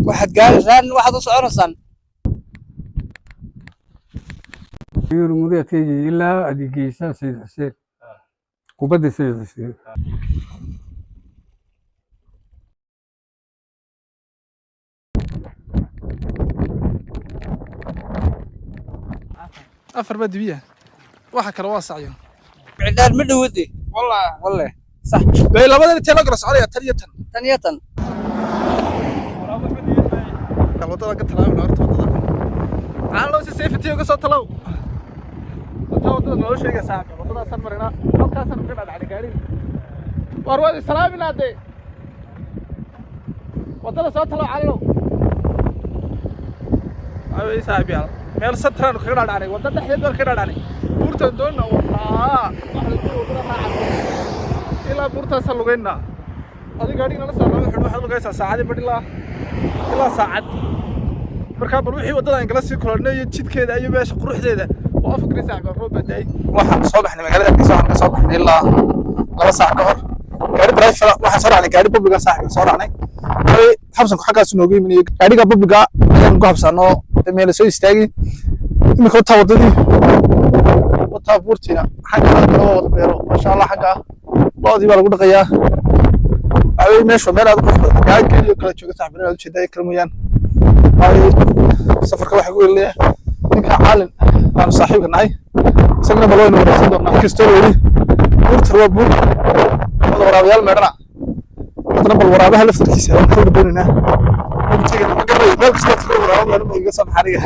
waxaad gaaraysaa waxaad u soconaysaan yurmudeedkayga ilaa adigeysa Sayid Xuseen kubadda Sayid Xuseen أفر بدي بيها واحد كلا واسع يوم بعدان من ودي والله صح بي لبدا تلقرس عليها ثانية wadada ka talaabay horta wadada aan loo safety uga soo talaw wadada noo sheegay saaka wadada san marina halkaas aan ka dhacay gaari war wadi salaaminaade wadada soo talaw calo ay saabiya meel satran ka dhacay wadada dhexdeeda ka dhacay buurta doona waxa wadada raacay ila buurta salugayna adiga gaariga la soo raacay waxa lugaysa saacad badila ilaa saacad marka bal wixii wadada in kala sii kulanayo jidkeeda iyo meesha quruxdeeda oo afkri saac ka roob baday waxaan soo baxnay magaalada Hargeysa waxaan soo baxnay ilaa 2 saac ka hor gaari driver waxaan soo raacnay gaari public saac soo raacnay ay habsan xaqaas nooga yimaanay gaariga public ayaan ku habsano meel soo istaagay imika taa wadadii wata buurtina xagga loo beero ma sha Allah xagga loodii baa lagu dhaqayaa ay meesha meel aad ku qofka gaariga kala jooga saxbina aad u jeeday kalmayaan ay safarka waxa uu leeyahay ninka caalin aan saaxiibka nahay isagana baloo inuu raadsan doonaa kastoo weli buurta waa buur wada waraabayaal meedhana wadana bal waraabaha laftirkiisa aan ka doonayna inuu tagay ma garay meel kasta ka waraabo meel ma iga soo xariga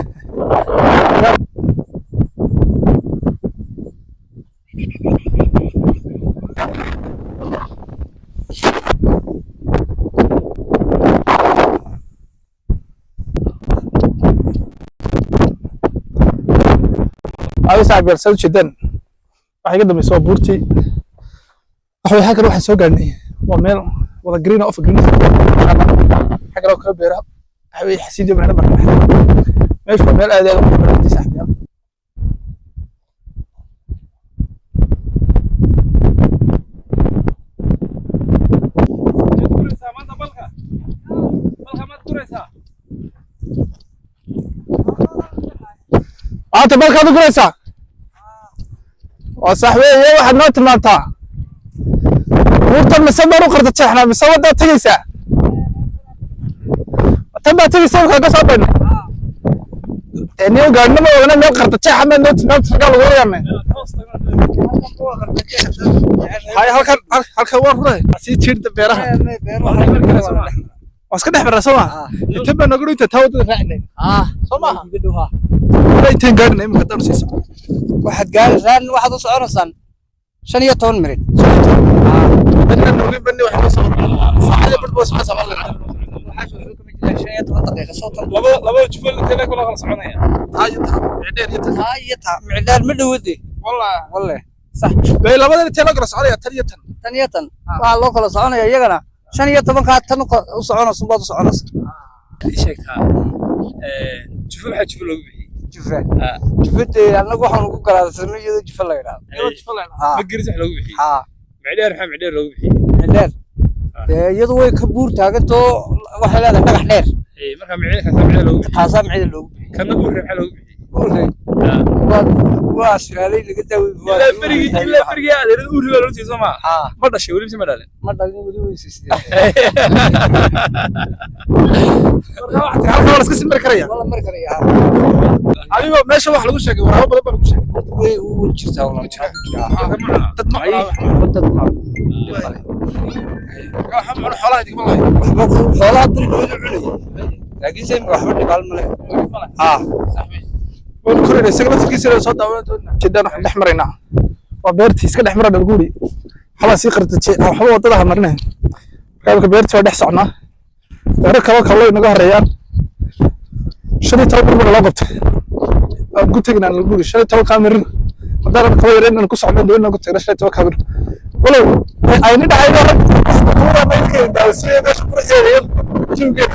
ay saabiir soo jeedan waxay ka dambeysay buurtii waxay halkan waxaan soo gaarnay waa meel wada green of green xagga loo kala beero waxay xasiido macna markaa meesha meel aad u qurux saabiir أنت بالك هذا كويسة وصاحبي واحد نوت مالتا ورطة مسمى وقرد تشحنا مسوى دا تجيسة تبع تجيسة وخلق صابين يعني وقالنا ما وانا ما قرد تشحنا نوت قال غير يعني هاي هالك وراه أسي تشير دبيرها واسكت احمر سوا تبع نقول انت تاود رعنا سماها intaan gaarnay imka dhan sii socdo waxaad gaaraysaa waxaad u soconaysaan 15 minute dadka nooga bani wax soo saacada badboos ma soo marnaa waxa soo ka mid yahay 15 daqiiqo soo tan laba jufal kale kula kala soconaya taayta micdaan ma dhawade wallahi صح bay labada telegram soconaya tan waa loo kala soconaya iyagana 15 ka tan u soconayso baad u soconayso sheekha jufal waxa jufal loogu bixiyay جفت أنا قاعد أقول كلام سمي يد جفت لا يرى ما قريت على لوجه معدير حام معدير لوجه معدير يدوي كبور تاجتو واحد هذا نجح نير إيه مرة معدير خاصة معدير لوجه خاصة معدير لوجه كان نقول ربح لوجه قول واش علي اللي قلت إلا فريق هذا نقول ربح لوجه زمان مرة شيء ولا بسمع له مرة نقول ويسيس واحد هالك ولا سكسي مركرية والله مركرية أيوة ماشي واحد لو شاكي وراه بلا لو شاكي وجرتها والله تطمع تطمع حم على حالات والله حالات بالعلي لكن زي ما حبني بالملك صاحبي والكوري isagana fikirkiisa soo daawan doona jiddan wax dhaxmarina waa beertii iska dhaxmara dalguuri xala si qartay waxa wadada marnaa qaabka beertii waa dhex socnaa beero kale inaga horeeyaan 15 bir loo qabtay aan ku tagnaa dalguuri 15 kaamir hadaan ka weereen ku socdo doona ku tagnaa 15 kaamir walow ayni dhaxayna tuura meelkay daawsiye meesha ku xeeyeen jilgeed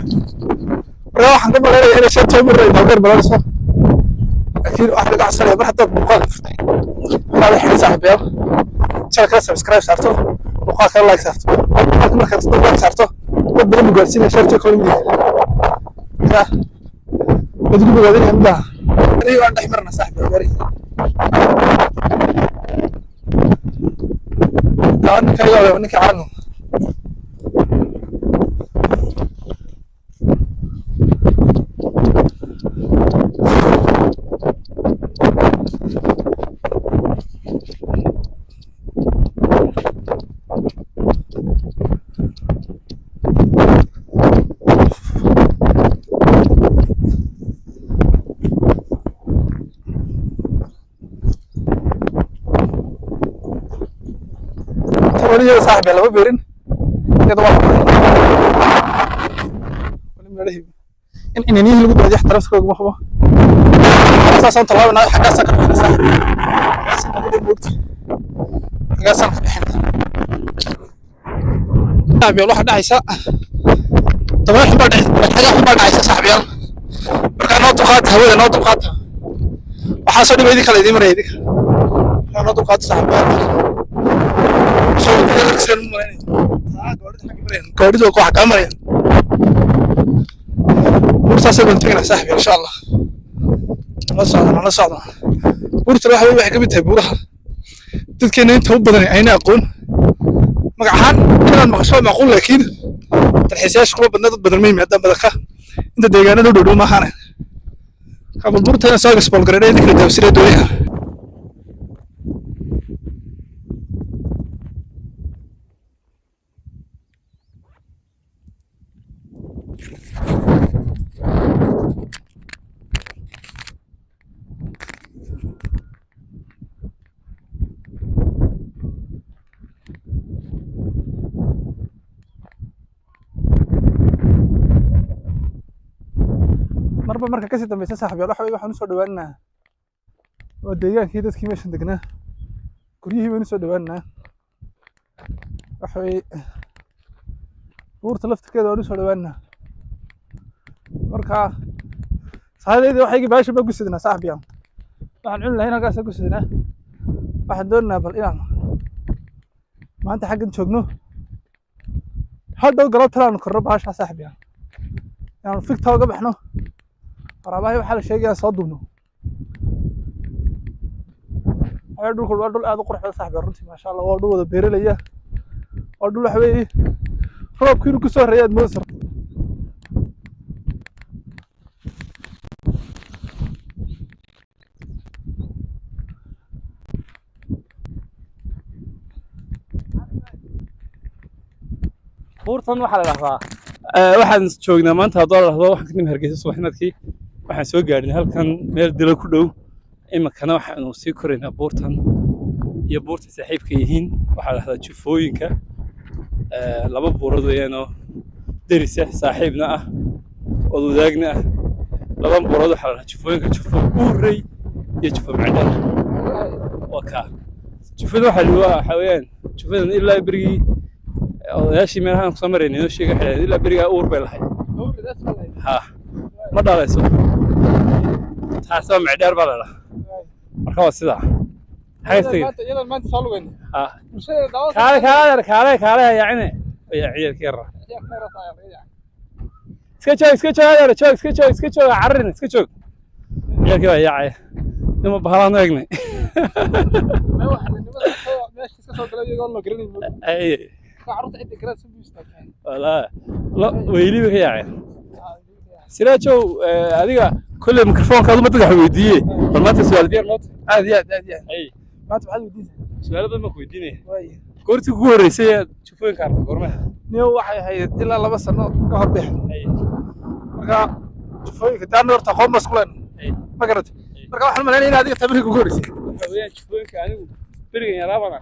waxaan ka maleeyahay in 15 bir ay dalgar balaaso أكيد واحد قاعد صار يبرح ضد مقال هذا حين صاحب يا شارك سبسكرايب صارته وقاك لايك صارته مركز لايك صارته ودنا مقالسين شاركته كل لا بتقول بعدين يمدها أنا عند حمرنا صاحبي غريب كان كيا ونك عنه يا صاحبي لو بيرن يا إن إنني اللي بدي أحترم سكوك مخبا أساسا طلعوا أنا حاجة سكر صاحبي حاجة سكر صاحبي والله حد عايشة طبعا حبار حاجة حبار عايشة صاحبي يلا مركان نوت قات هوا نوت قات وحصل لي بيدك على دي مريدك نوت قات صاحبي قاعد ذوق واحد أمرين ورثة سبعين تجينا صاحبي إن شاء الله الله صعدنا ورثة واحد واحد قبل بورها تذكرني أنت هو بدني أين أقول مقعان كنا المقصود معقول لكن الحساس قلوب بدنا بدل مين يقدم بدخه أنت ديجانا دودو ما خانه قبل ورثة أنا ساق سبول قرية ذيك اللي تفسير دولها marka ka sii dambaysa saaxiib yaal waxaan u soo dhawaanaa oo deegaankii dadkii meeshan degnaa guryihii baynu soo dhawaanaa waxay buurta laftirkeeda waan u soo dhawaanaa marka saxadeedii waxaygi baasha ma gusidnaa saaxiib yaal waxaan cuni lahayn halkaas gusidnaa waxaan doonaynaa bal inaan maanta xaggan joogno hadhow galabta aan korno baasha saaxiib yaal inaan fikta uga baxno waraabahay waxaa la sheegayaa soo duubno waxay dhulku waa dhul aad u qurux badan saaxiib runtii maasha Allah waa dhul wada beeralaya waa dhul wax weeye roobkii inuu ku soo horeeyay aad moosar buurtan waxaa la dhahdaa waxaan joognaa maanta haddoo la dhahdo waxaan ka nimi Hargeysa subaxnimadkii waxaan soo gaadhnay halkan meel dilo ku dhow iminkana waxaanu sii koraynaa buurtan iyo buurta saaxiibka yihiin waxaa la dhahdaa jufooyinka laba buurood weeyaanoo deris ah saaxiibna ah oo wadaagna ah laba buurood waxaa la dhahdaa jufooyinka jufo uurey iyo jufo macdal waa kaa jufada waxaa weeyaan jufadan ilaa berigii odayaashii meelahaan kusoo maraynay inoo sheega xidhay ilaa berigaa uur bay lahayd ha ma dhalayso taasoo macdheer baa la dhahaa marka waa sidaa kaale yaacine yaa ciyaalka yarra iska joog carrin iska joog ciyaalkii baa yaacaya nima bahalaanu eegnay والله لا ويلي بك يعني سيراجو adiga kulli mikrofoonkaadu ma tagax weydiiyay bal maanta su'aal diyaar noqdo عادي ay maanta waxaad weydiisay su'aalo badan ma ku weydiinay way goortii ugu horeysay jufooyinka aragtay goormaha niyo waxay ahayd ilaa 2 sano ka hor bixin marka jufooyinka daan horta qoom masquulan ma garat marka waxaan maleynaa in adiga tabriig ugu horeysay waxaan jufooyinka anigu berigan yaraabana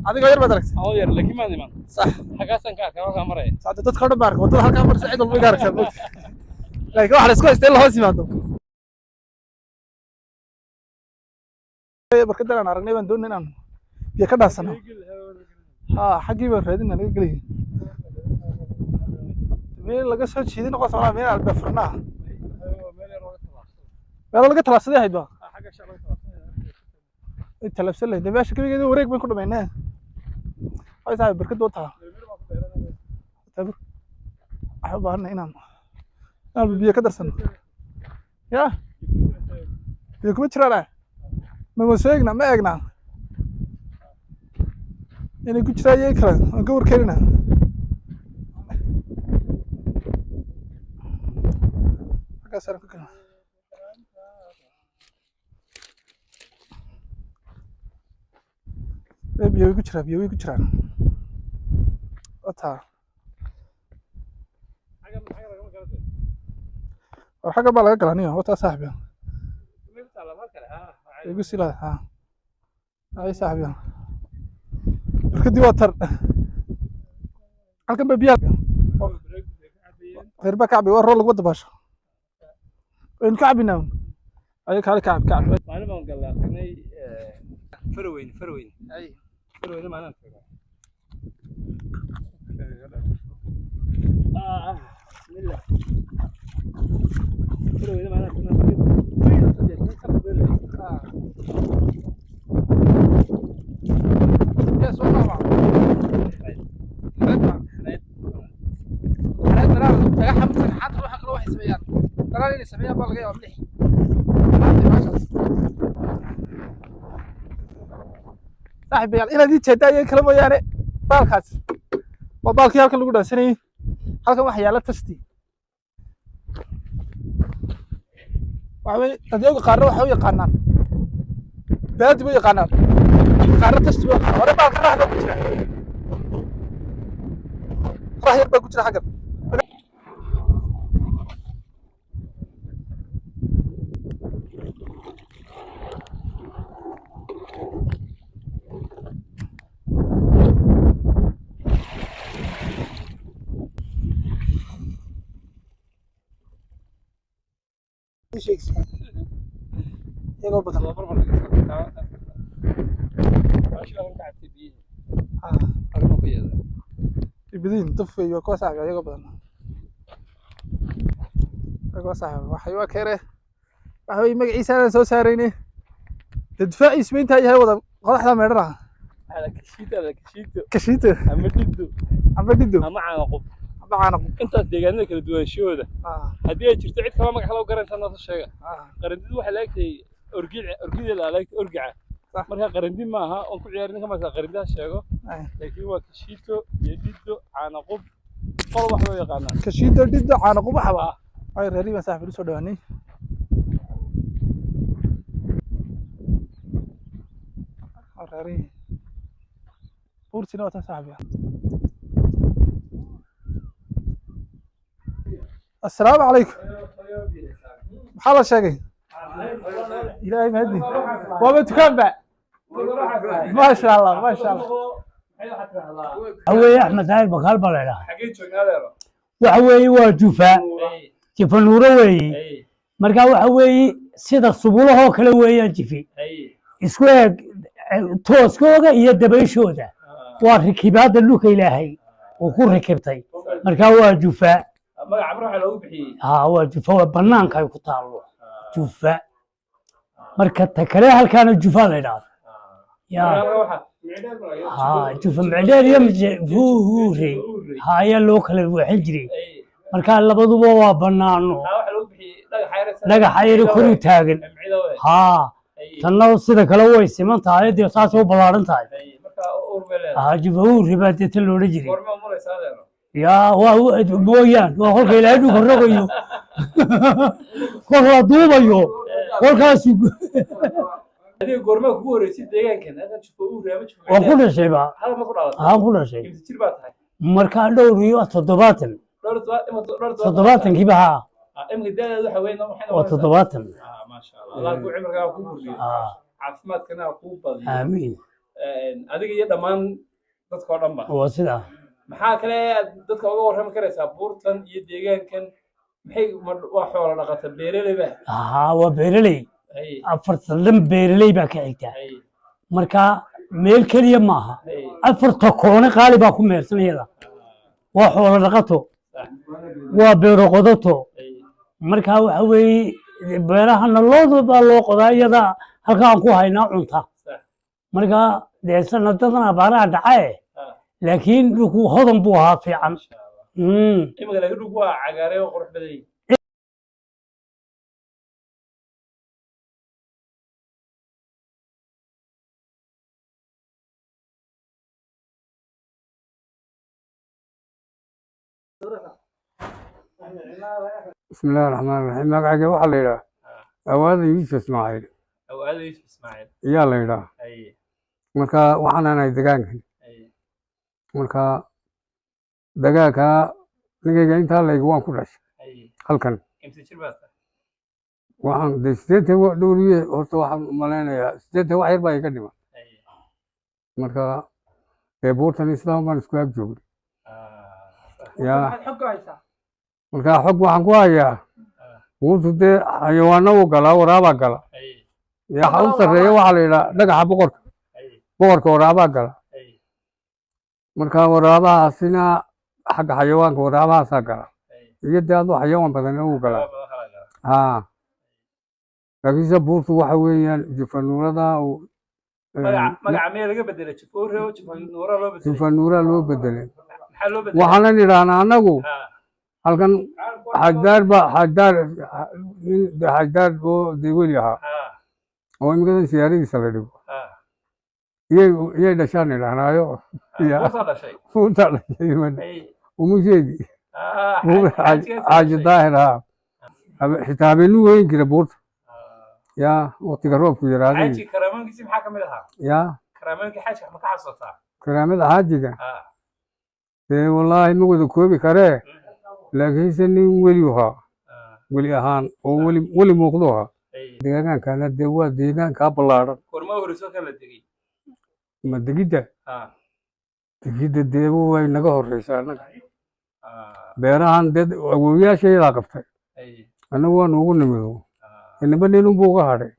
adiga yar baad aragtay oo yar laakiin ma niman صح xagaasan ka arkaa halka maray saacada dadka oo dhan baarka wadada halka mar saacid walba gaaraysa laakiin waxa la isku haystay la hoos yimaado barkadan aan aragnay baan doonay inaan biyo ka dhaasano ha xaqii baan raadinaa naga galay meel laga soo jiidin qof Soomaali meel alba furnaa meel laga talaabsaday haydo xaga shaqada talabsan leh meesha kaligeeda wareeg baan ku dhameynaa ay tahay barkad wata tabur waxaan baahnaa biyo ka darsan ya biyo kuma jiraan ma waseegna ma eegna inay ku jiraan kale aan ka warkeynina halkaas aan ku kala biyo ku jiraan wata حاجة بقى لقى هني هو صاحبي يقول سلا ها هاي صاحبي الكدي وتر halkan ba biyaa غير بقى كعبي ورا لك ودا باش وين كعبنا اي كعب كعب ما انا بقول لك اني فروين اي فروين ما انا بالله فروين ما يا سؤال طبعا حريت حمد حد روح روح يسميان ترى اللي يسميها بالغي وملح صاحبي الى دي جدا كلام وياane baalkaas waa baalkii halkan lagu dhaansanayay halkan waxa yaala tasti waxa dadka qaar waxa u yaqaanaan baad u yaqaanaan qaar tasti hore baalka raahda ku jira raahir ba ku jira xagan يلا بدل بدين طفي وكوس حاجة يلا بدل كوس حاجة وحيوة كره وحوي مجلس أنا سو ساريني تدفع اسمين تاجي هاي وضع قضح لا مرة على كشيته كشيته عم بديدو ما عنقب انت deegaanada kala duwanshooda hadii ay jirto cid kale magac loo garanaysan noo sheega qarandidu waxa laagtay orgida la laagtay orgaca marka qarandi ma aha oo ku ciyaarin kama qarandida sheego laakiin waa kashiito iyo diddo caanaqub qol wax loo yaqaan kashiito diddo caanaqub waxba ay reeriba saaxiib soo dhawaanay reeri buurtina wata saaxiib السلام عليكم حالا شاقي إلهي مهدي وما تكبع ما شاء الله ما شاء الله هو أحمد هاي بقال بلا حقين شغاله وحوي وجوفا كيف النوروي مركا وحوي سيدا الصبولة هو كلا ويا جفي إسكوك توسكوغا يدبيشودا وركبات اللوك إلهي وكل ركبتي مركا وجوفا magaca waxa loogu bixiyay waa jufa banaanka ay ku taalo jufa marka ta kale halkaan jufa la yiraahdo jufa macdheer iyo fuure haya loo kala waxin jiray marka labaduba waa banaano waxa loogu bixiyay dhagax xayir kor taagan tanna sida kale way siman tahay dee saas oo balaaran tahay marka uur jufa uur baadita loo dhigay warma mulaysaadeen يا مويان وهو كي لا يدو كرقيو كل دوبيو كل كاسي هذه غورما ku horeysay deegaankan aad shaqo u raabay وكل شيء بقى هذا ما قرأت كل شيء كيف baad tahay marka dhowriyo 7 7 kibaha imka daadada waxa weyn maxay 7 ma sha Allah Allah ku cimriga ku kordhiyo caafimaadkana ku badiyo amiin adiga iyo dhamaan dadka oo dhan ba waa sida maxaa kale dadka uga warram karaysaa buurtan iyo deegaankan maxay waa xoolo dhaqata beeraley ba waa beeraley afartan beeraley baa ka xigta marka meel kaliya maaha afarta koone qaali baa ku meersanayada waa xoolo dhaqato waa beero qodato marka waxa weeye beerahana baa loo qodaa iyada halkaan ku haynaa cunta marka dee sanadadan abaaraha dhacay لكن هضم بوها في عم إما قال لك عقاري وقرح بدي بسم الله الرحمن الرحيم مقعد waxa la yiraahdaa awaada Yuusuf Ismaaciil awaada Yuusuf Ismaaciil yaa la yiraahdaa marka waxaan aanay deegaankan marka dagaalka nigayga inta la igu waan ku dhashay halkan imti jirbaad waxaan deegaanka dhowriye horta waxaan maleynayaa deegaanka wax yar baa iga dhiman marka buurtan islaam baan isku ag joogay yaa marka xog waxaan ku hayaa buurtu dee xayawaano u galaa waraabaa gala yaa waxa u sarreeya waxaa la yidhaha dhagaxa boqorka waraabaa gala marka waraabahaasina xagga xayawaanka waraabahaasaa gala iyo dee adoo xayawaan badan u galaa haa laakiinse buurtu waxa weeyaan jifanuurada magaca meel laga bedelay jifanuura loo bedelay waxaanan idhaahnaa annagu halkan xajdaar oo dee weli ahaa oo imikadan siyaaradiisa la dhigo iyay dhashaan idhaahnaayo fuuntaa dhashay umusheedii xaaji daahir ahaa xitaa habeenuu weyn jira buurta yaa waqtiga roobku yaraaday yaa karaamada xaajiga dee wallaahi ma wada koobi karee laakiinse nin weli ahaa weli ahaan oo weli muuqdo ahaa deegaankana dee waa deegaankaa ballaadhan ma degidda dee way naga horreysaa annaga beerahan dee awoowayaashayadaa qabtay annagu waa noogu nimido ninba ninunbuu uga hadhay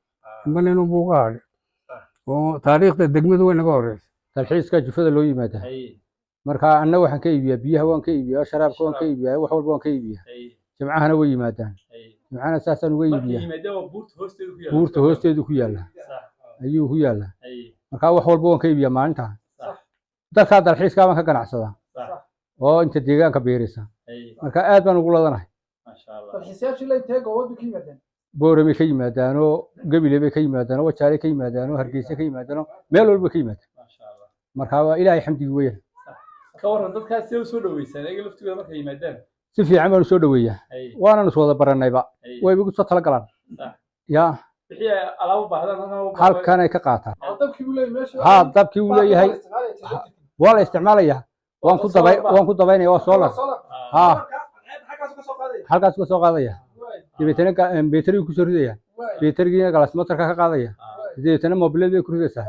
oo taariikhda degmadu way naga horreysa dalxiiska jufada loo yimaadaa marka annaga waxaan ka iibiyaa biyaha waan ka iibiyaa sharaabka waan ka iibiyaa wax walba waan ka iibiyaa jimcahana way yimaadaan jimcahana saasaan uga iibiyaa buurta hoosteedu ku yaalla ayuu ku yaallaa marka wax walba waan ka iibiyaa maalintaa dadkaa dalxiiskaa baan ka ganacsadaa oo inta deegaanka beerisa marka aad baan ugu ladanahay boore bay ka yimaadaanoo gabile bay ka yimaadaanoo wajaale ka yimaadaanoo hargeysa ka yimaadaanoo meel walba ka yimaadaan marka waa ilaahay xamdigi weeyaan ka waran dadkaas si soo dhaweysaan ayaga laftigooda markay yimaadaan si fiican baan soo dhaweeyaa waana soo wada baranayba way igu soo tala galaan yaa wixii alaabo baahdan halkan ay ka qaataan haa dabkii uu leeyahay waa la isticmaalayaa waan ku dabaynaya waa solar haa halkaas ka soo qaadaya dabeetana beeteriga ku soo ridaya beeterigiina galas motorka ka qaadaya dabeetana mobilada bay ku ridaysaa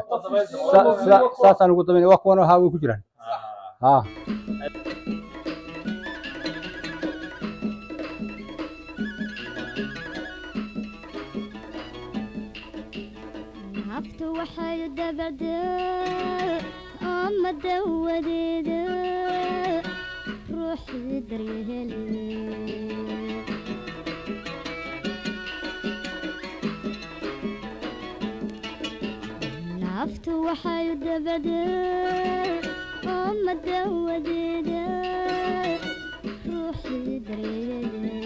saasaan ugu dabaynaya waa kuwan haa way ku jiraan ها عبت وحي دبدا أما دوديدا روحي دريهلي عبت وحي دبدا أما دوديدا روحي دريهلي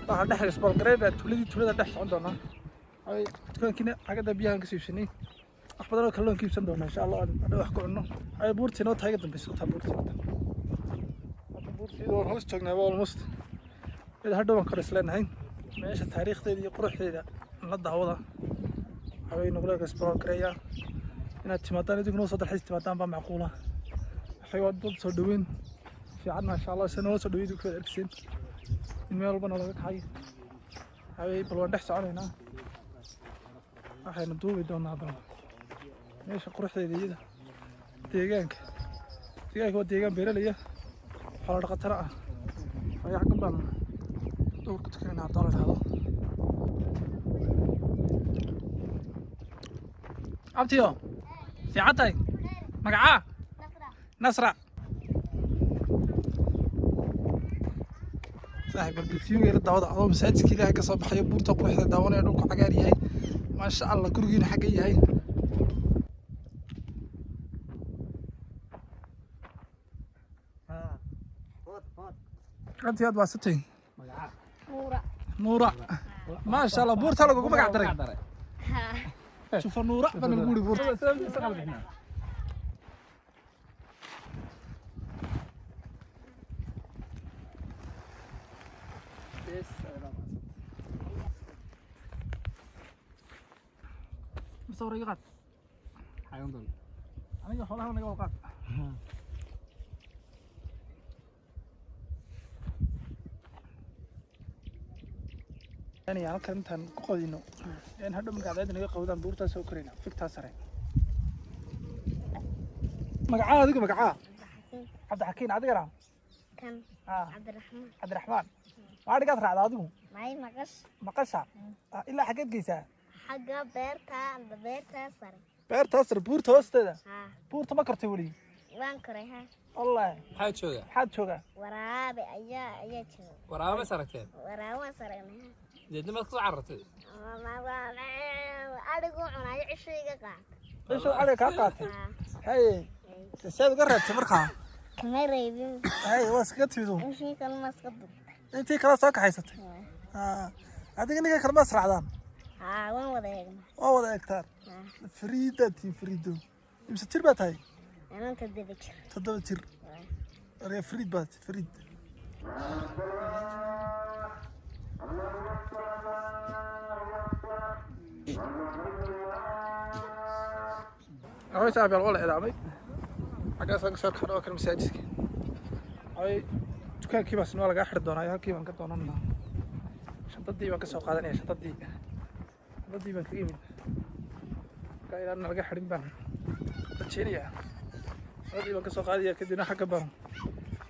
waxaan dhex isboolgareynaa tuulada dhex socon doonaa dukaankiina xagada biyahan ka siibsanay wax badan oo kalloon kiibsan doonaa insha allah aan wax ku cunno buurtii noo tahay ga dambaysa taa buurtii oo hoos joognaa waa almost mid hadhow aan kor isleenahay meesha taariikhdeeda iyo quruxdeeda la daawada waxay nagula isboolgareeyaa inaad timaadaan idinkuna soo dalxiis timaadaan baa macquula waxay waa dad soo dhaweyn fiican maasha allah se noola soo dhaweyd ku arkisiin in meel walbana laga kaxay waxay bal waan dhex soconaynaa waxaynu duubi doonaa bal meesha quruxdeeda iyada deegaanka waa deegaan beeralaya xoolo dhaqatana ah ayaa xaggan baan duurka tukanaynaa haddoo la dhahdo abtiyo fiican tahay magacaa nasra صاحب الفيو يرد دعوة مساعدك إلهي كصباح يبور تقوى حتى دعوانا يروك عقار يهي ما شاء الله gurigiina xagee yahay أنت يا أبو ستين نورة ما شاء الله بورتها لو قوم قاعد دري شوف نورة بنقول بورتها مصور يقعد حينضل أنا خلاص أنا قاعد يعني halkan intaan ku qodino in hadhow magacada naga qowdaan buurta soo korina fikta sare magaca adiga magaca Cabdi Xakiin adiga raa kan Cabdi Raxmaan waa dhigaad raacda adigu may maqasha ilaa xageed geysaa xagga beerta beerta sare buurta hoosteeda buurta ma kartay wali waan koray ha wallahi maxaad joogaa waraabe ayaa jooga waraabe ma saragteen waraabe saragna deedna maad ku carartay adigu cunayo cishayga qaat isoo adiga ka qaatay hay saad uga raabtay markaa kama reebin hay waas ka tiido intii kale ma iska dub intii kala soo kaxaysatay adiga niga kala ma sraacdaan waan wada eegtaan Friido imse jir baa tahay anaan toddoba jir reer Friid baad Friid أوي صاحبي والله إدامي حاجة صار خروج المساجد أوي دكان كي بس نولا قاعد دونا يا كي بنك دونا شنطتي بنك سوق هذا شنطتي بنك كيمين كاي أنا لقى حريم بان بتشيليا شنطتي بنك سوق هذا كدينا حاجة بان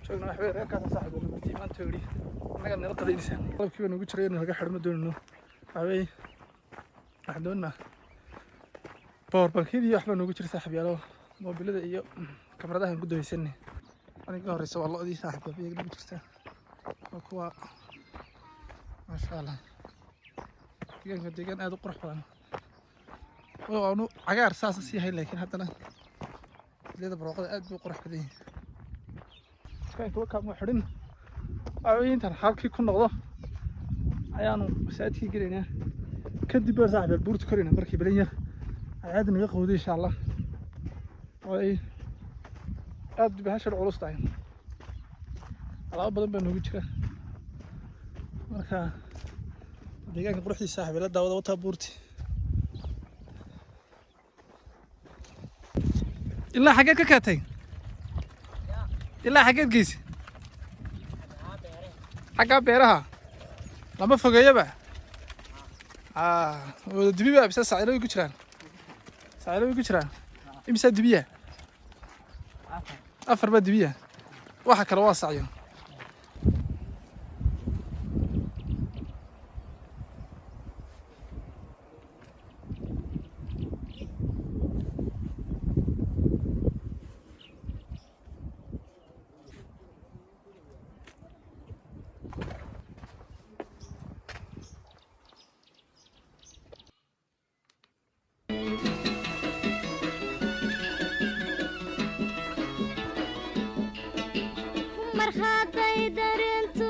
شو إنه حبيب ركعة صاحبي بتي ما تقولي أنا قاعد نلقى ذي لسان طيب كيف نقول شرينا لقى حريم دونا أوي أحدونا باور بانكيدي waxba noogu jira saaxiibayaal mobilada iyo kamaradaha aan gudbaysanay aniga horeysa waa loodii saaxiibayaal iyaga nagu jirta waa kuwa ma sha Allah deegaan aad u qurux badan oo aanu cagaar saas si yahay laakiin haddana leeda barwaaqada aad u qurux badan yahay ka kama xidhin intaan halkii ku noqdo ayaanu masaajidkii galeynaa kadib baa saaxiibayaal buurta korina markii balan yar عاد نقى قودي إن شاء الله وأي عاد بهالشر عروس تاعين على أبدا بنوجد كذا مركا دقيقة نروح للساحب لا داود وطا بورتي إلا حاجات كاتين إلا حاجات جيسي حاجات بيرها لما فوقيه بقى ودبي بقى بس سعيرة يقولون سعيرة يقولون إمسا دبيه أفر بقى دبيه واحد كرواس عيون markhaatay darintu